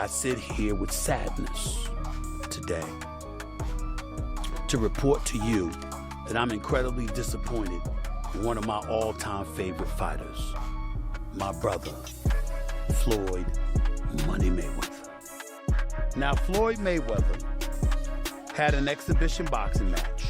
I sit here with sadness today to report to you that I'm incredibly disappointed in one of my all-time favorite fighters, my brother, Floyd Money Mayweather. Now, Floyd Mayweather had an exhibition boxing match.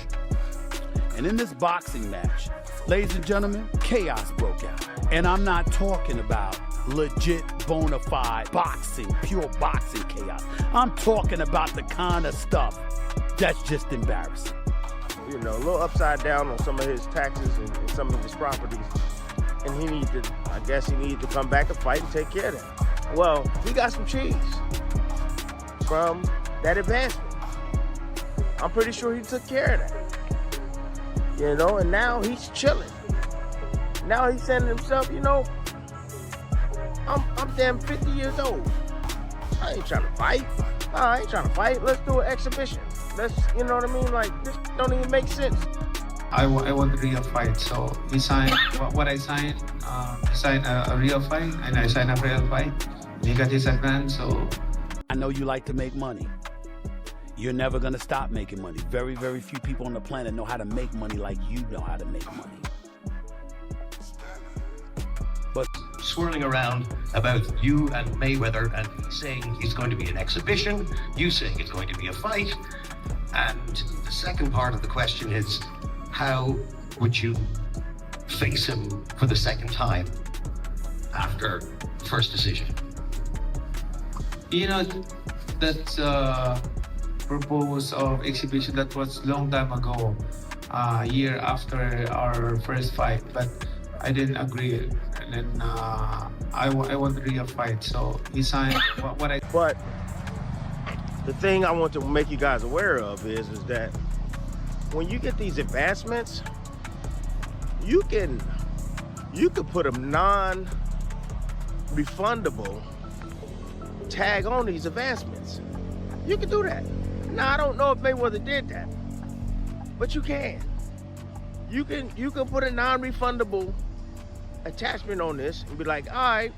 And in this boxing match, ladies and gentlemen, chaos broke out. And I'm not talking about legit, bona fide boxing, pure boxing chaos. I'm talking about the kind of stuff that's just embarrassing. You know, a little upside down on some of his taxes and some of his properties. And I guess he needed to come back and fight and take care of that. Well, he got some cheese from that advancement. I'm pretty sure he took care of that. You know, and now he's chilling. Now he's saying to himself, you know, I'm damn 50 years old. I ain't trying to fight. No, I ain't trying to fight. Let's do an exhibition. You know what I mean? Like, this don't even make sense. I want a real fight, so he signed what I signed. He signed a real fight, and I signed a real fight. He got his advance, so. I know you like to make money. You're never gonna stop making money. Very, very few people on the planet know how to make money like you know how to make money. But swirling around about you and Mayweather and saying it's going to be an exhibition, you saying it's going to be a fight. And the second part of the question is, how would you face him for the second time after the first decision? You know, that purpose of exhibition, that was long time ago, a year after our first fight, but I didn't agree. And then I want a real fight, so he signed what I. But the thing I want to make you guys aware of is that when you get these advancements, you can put a non-refundable tag on these advancements. You can do that. Now, I don't know if Mayweather did that, but you can. You can put a non-refundable attachment on this and be like, all right,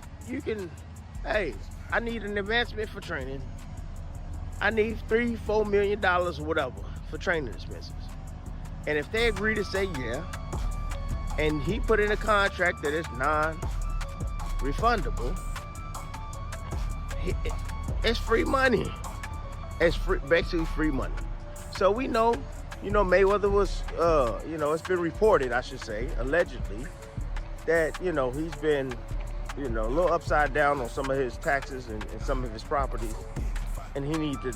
hey, I need an advancement for training. I need $3-4 million or whatever for training expenses. And if they agree to say yeah, and he put in a contract that is non-refundable, it's free money. It's basically free money. So we know, Mayweather was, it's been reported, I should say, allegedly, that, he's been, a little upside down on some of his taxes and some of his properties. And he needed.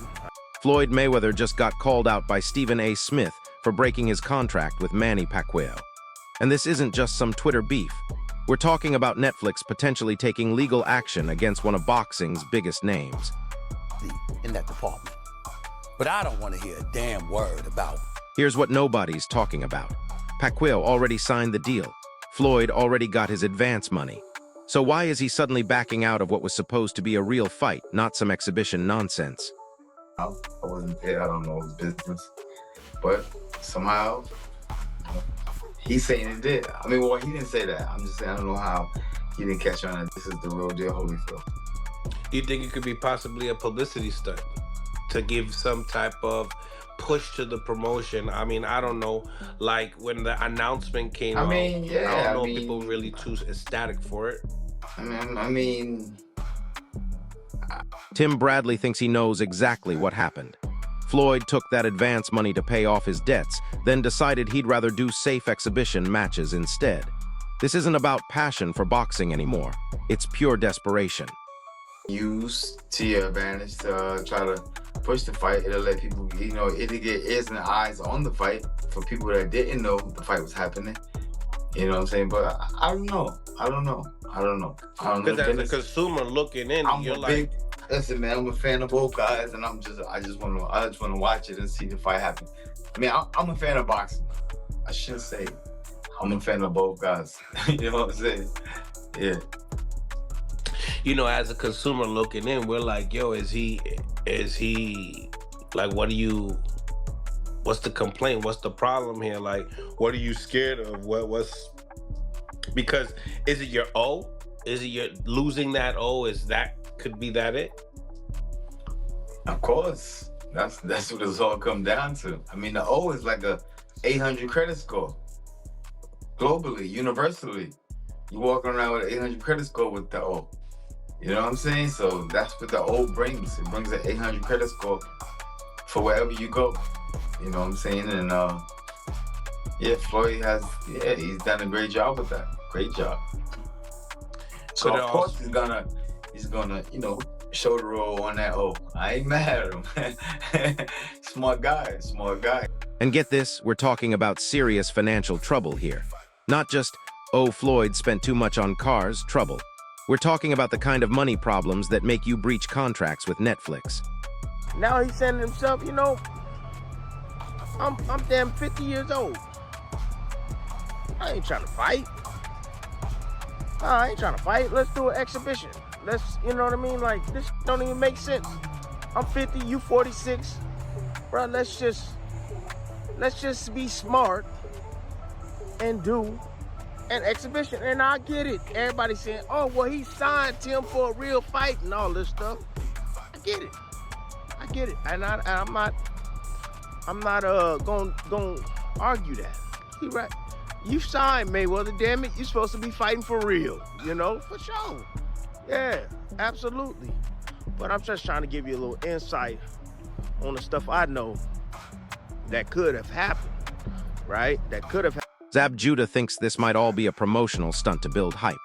Floyd Mayweather just got called out by Stephen A. Smith for breaking his contract with Manny Pacquiao. And this isn't just some Twitter beef. We're talking about Netflix potentially taking legal action against one of boxing's biggest names. In that department. But I don't want to hear a damn word about. Here's what nobody's talking about. Pacquiao already signed the deal. Floyd already got his advance money. So why is he suddenly backing out of what was supposed to be a real fight, not some exhibition nonsense? I wasn't there, I don't know his business. But somehow, he's saying it did. I mean, well, he didn't say that. I'm just saying, I don't know how he didn't catch on that this is the real deal Holyfield. Do you think it could be possibly a publicity stunt to give some type of push to the promotion? I mean, I don't know, like when the announcement came out, I don't know if people were really too ecstatic for it. Tim Bradley thinks he knows exactly what happened. Floyd took that advance money to pay off his debts, then decided he'd rather do safe exhibition matches instead. This isn't about passion for boxing anymore. It's pure desperation. Use to your advantage to try to push the fight. It'll let people, it'll get ears and eyes on the fight for people that didn't know the fight was happening. You know what I'm saying? But I don't know. Because as a consumer looking in, you're like, listen, man, I'm a fan of both guys, and I just want to watch it and see the fight happen. I mean, I'm a fan of boxing. I should say I'm a fan of both guys. You know what I'm saying? Yeah. As a consumer looking in, we're like, yo, is he like, what's the complaint? What's the problem here? Like, what are you scared of? Because is it your O? Is it your losing that O? Could be that it? Of course. That's what it's all come down to. I mean, the O is like a 800 credit score. Globally, universally. You walk around with an 800 credit score with the O. You know what I'm saying? So that's what the O brings. It brings an 800 credit score for wherever you go. You know what I'm saying? And yeah, Floyd he's done a great job with that. Great job. So of course he's gonna, shoulder roll on that O. I ain't mad at him. Smart guy. And get this, we're talking about serious financial trouble here. Not just, oh, Floyd spent too much on cars, trouble. We're talking about the kind of money problems that make you breach contracts with Netflix. Now he's saying to himself, I'm damn 50 years old. I ain't trying to fight. Let's do an exhibition. You know what I mean? Like, this don't even make sense. I'm 50, you 46. Bro, let's just be smart and do an exhibition. And I get it. Everybody saying, oh, well, he signed Tim for a real fight and all this stuff. I get it. And I'm not gonna argue that. He right. You signed Mayweather, damn it. You're supposed to be fighting for real, for sure. Yeah, absolutely. But I'm just trying to give you a little insight on the stuff I know that could have happened, right? Zab Judah thinks this might all be a promotional stunt to build hype.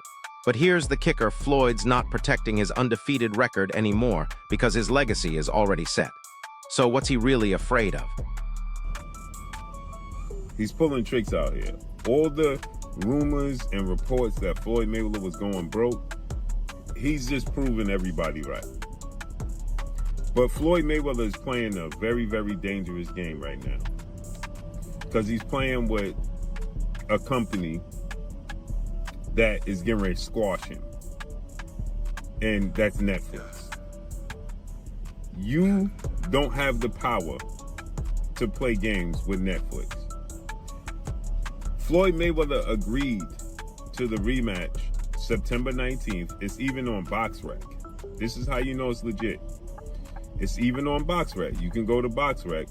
But here's the kicker, Floyd's not protecting his undefeated record anymore because his legacy is already set. So what's he really afraid of? He's pulling tricks out here. All the rumors and reports that Floyd Mayweather was going broke, he's just proving everybody right. But Floyd Mayweather is playing a very, very dangerous game right now. Because he's playing with a company that is getting ready to squash him. And that's Netflix. You don't have the power to play games with Netflix. Floyd Mayweather agreed to the rematch September 19th. It's even on BoxRec. This is how you know it's legit. It's even on BoxRec. You can go to BoxRec.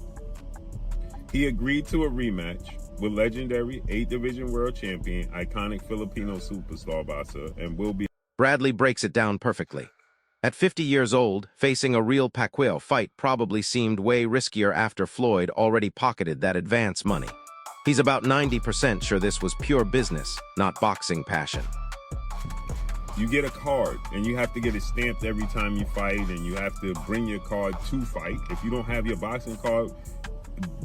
He agreed to a rematch with legendary 8th Division World Champion, iconic Filipino superstar boxer, and will be... Bradley breaks it down perfectly. At 50 years old, facing a real Pacquiao fight probably seemed way riskier after Floyd already pocketed that advance money. He's about 90% sure this was pure business, not boxing passion. You get a card, and you have to get it stamped every time you fight, and you have to bring your card to fight. If you don't have your boxing card,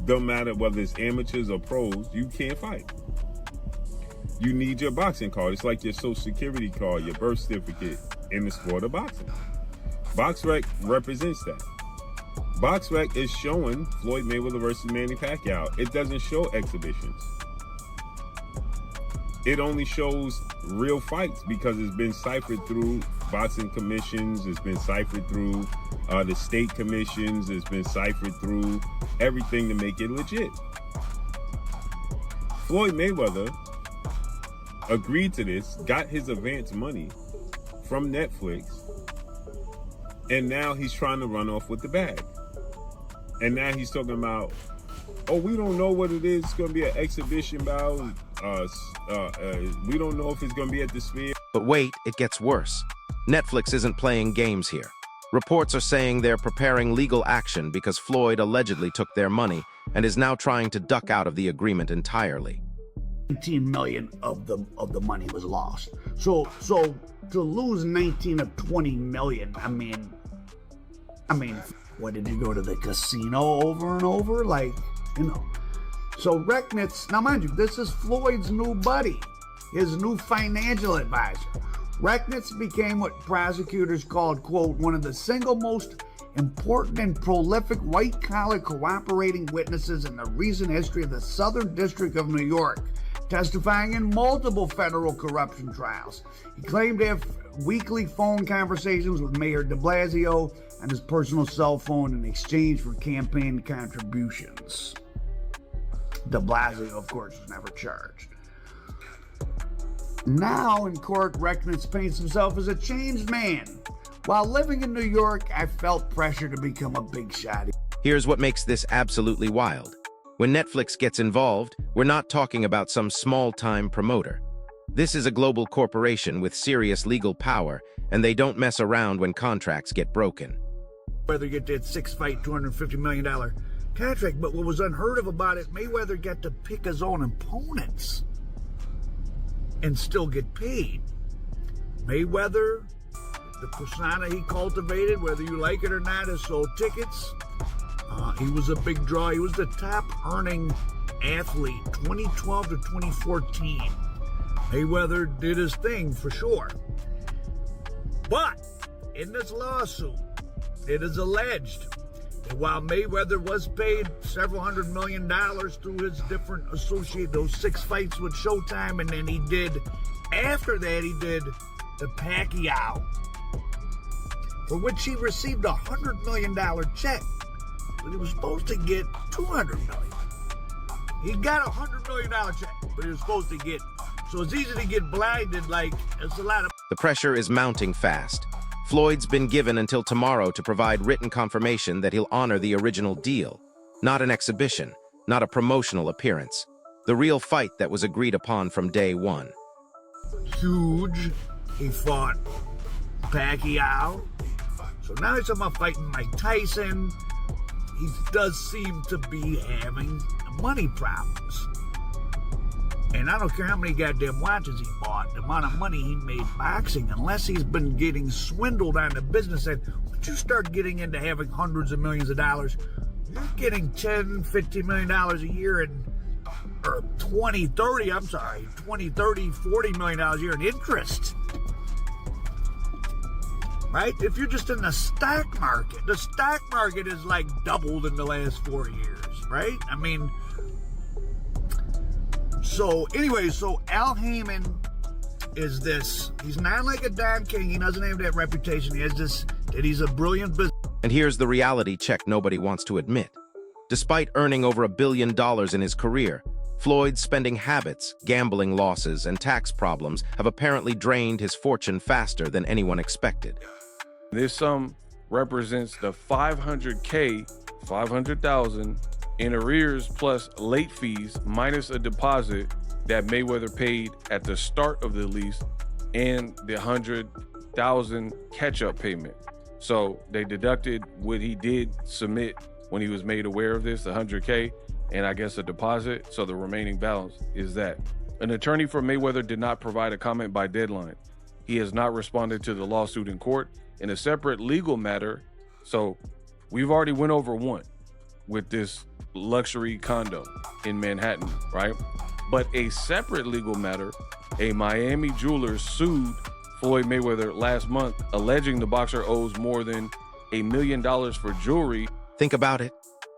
don't matter whether it's amateurs or pros, you can't fight. You need your boxing card. It's like your social security card, your birth certificate in the sport of boxing. BoxRec represents that. BoxRec is showing Floyd Mayweather versus Manny Pacquiao. It doesn't show exhibitions. It only shows real fights because it's been ciphered through boxing commissions. It's been ciphered through the state commissions. It's been ciphered through everything to make it legit. Floyd Mayweather agreed to this, got his advance money from Netflix, and now he's trying to run off with the bag. And now he's talking about, oh, we don't know what it is. It's going to be an exhibition bout. We don't know if it's going to be at the Sphere. But wait, it gets worse. Netflix isn't playing games here. Reports are saying they're preparing legal action because Floyd allegedly took their money and is now trying to duck out of the agreement entirely. 19 million of the money was lost. So to lose 19 of 20 million, I mean, what, did you go to the casino over and over? So Rechnitz, now mind you, this is Floyd's new buddy, his new financial advisor. Rechnitz became what prosecutors called, quote, one of the single most important and prolific white-collar cooperating witnesses in the recent history of the Southern District of New York, testifying in multiple federal corruption trials. He claimed to have weekly phone conversations with Mayor de Blasio on his personal cell phone in exchange for campaign contributions. De Blasio, of course, was never charged. Now in court, Rechnitz paints himself as a changed man, While living in New York, I felt pressure to become a big shot. Here's what makes this absolutely wild. When Netflix gets involved, we're not talking about some small-time promoter. This is a global corporation with serious legal power, and they don't mess around when contracts get broken. Mayweather get that 6-fight, $250 million contract, but what was unheard of about it, Mayweather got to pick his own opponents and still get paid. Mayweather, the persona he cultivated, whether you like it or not, has sold tickets. He was a big draw. He was the top earning athlete 2012 to 2014. Mayweather did his thing for sure. But in this lawsuit, it is alleged that while Mayweather was paid several $100 million through his different associate, those 6 fights with Showtime, and then he did, after that, he did the Pacquiao, for which he received a $100 million check, but he was supposed to get $200 million. He got a $100 million check, but he was supposed to get, so it's easy to get blinded, like, it's a lot of... The pressure is mounting fast. Floyd's been given until tomorrow to provide written confirmation that he'll honor the original deal. Not an exhibition, not a promotional appearance. The real fight that was agreed upon from day one. Huge. He fought Pacquiao. So now he's talking about fighting Mike Tyson. He does seem to be having money problems. And I don't care how many goddamn watches he bought, the amount of money he made boxing, unless he's been getting swindled on the business end. Once you start getting into having hundreds of millions of dollars, you're getting $10, $15 million a year or 20, 30 $40 million a year in interest. Right? If you're just in the stock market is like doubled in the last 4 years, right? I mean, so anyway, so Al Heyman is this, he's not like a Don King, he doesn't have that reputation, he has this, that he's a brilliant business. And here's the reality check nobody wants to admit. Despite earning over $1 billion in his career, Floyd's spending habits, gambling losses, and tax problems have apparently drained his fortune faster than anyone expected. This sum represents the $500,000 in arrears plus late fees minus a deposit that Mayweather paid at the start of the lease and the $100,000 catch-up payment. So they deducted what he did submit when he was made aware of this, the $100K, and I guess a deposit. So the remaining balance is that. An attorney for Mayweather did not provide a comment by deadline. He has not responded to the lawsuit in court. In a separate legal matter, so we've already went over one with this luxury condo in Manhattan, right? But a separate legal matter, a Miami jeweler sued Floyd Mayweather last month, alleging the boxer owes more than $1 million for jewelry. Think about it.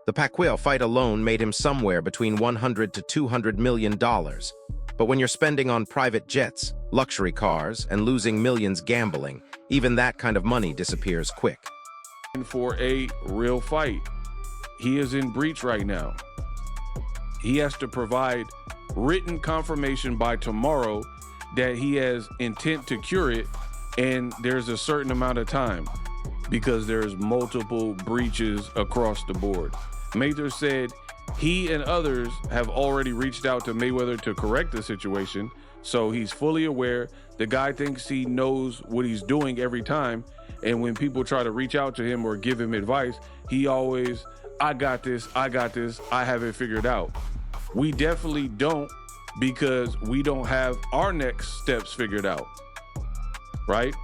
The Pacquiao fight alone made him somewhere between $100 to $200 million. But when you're spending on private jets, luxury cars, and losing millions gambling, even that kind of money disappears quick. For a real fight, he is in breach right now. He has to provide written confirmation by tomorrow that he has intent to cure it, and there's a certain amount of time because there's multiple breaches across the board. Mayweather said he and others have already reached out to Mayweather to correct the situation, so he's fully aware. The guy thinks he knows what he's doing every time, and when people try to reach out to him or give him advice, he always, I got this, I have it figured out. We definitely don't, because we don't have our next steps figured out, right?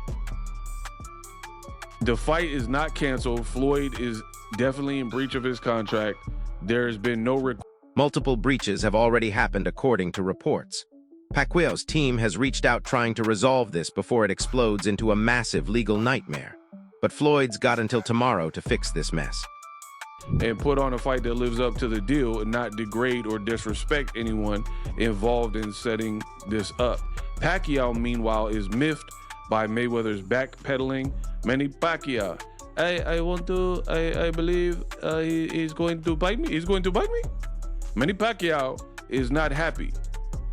The fight is not canceled. Floyd is definitely in breach of his contract. There has been no Multiple breaches have already happened according to reports. Pacquiao's team has reached out trying to resolve this before it explodes into a massive legal nightmare. But Floyd's got until tomorrow to fix this mess. And put on a fight that lives up to the deal and not degrade or disrespect anyone involved in setting this up. Pacquiao, meanwhile, is miffed by Mayweather's backpedaling. Manny Pacquiao, I believe he's going to bite me. He's going to bite me. Manny Pacquiao is not happy.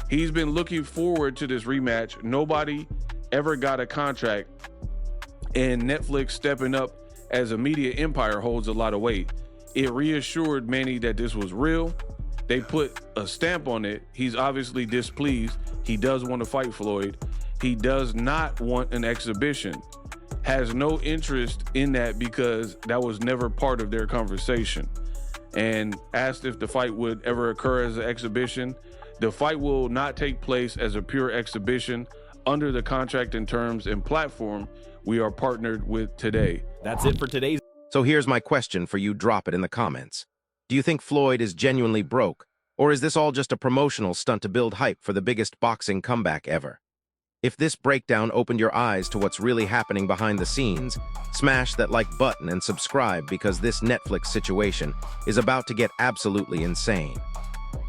He's been looking forward to this rematch. Nobody ever got a contract and Netflix stepping up as a media empire holds a lot of weight. It reassured Manny that this was real. They put a stamp on it. He's obviously displeased. He does want to fight Floyd. He does not want an exhibition. Has no interest in that because that was never part of their conversation. And asked if the fight would ever occur as an exhibition. The fight will not take place as a pure exhibition under the contract and terms and platform we are partnered with today. That's it for today's. So here's my question for you. Drop it in the comments. Do you think Floyd is genuinely broke, or is this all just a promotional stunt to build hype for the biggest boxing comeback ever? If this breakdown opened your eyes to what's really happening behind the scenes, smash that like button and subscribe because this Netflix situation is about to get absolutely insane.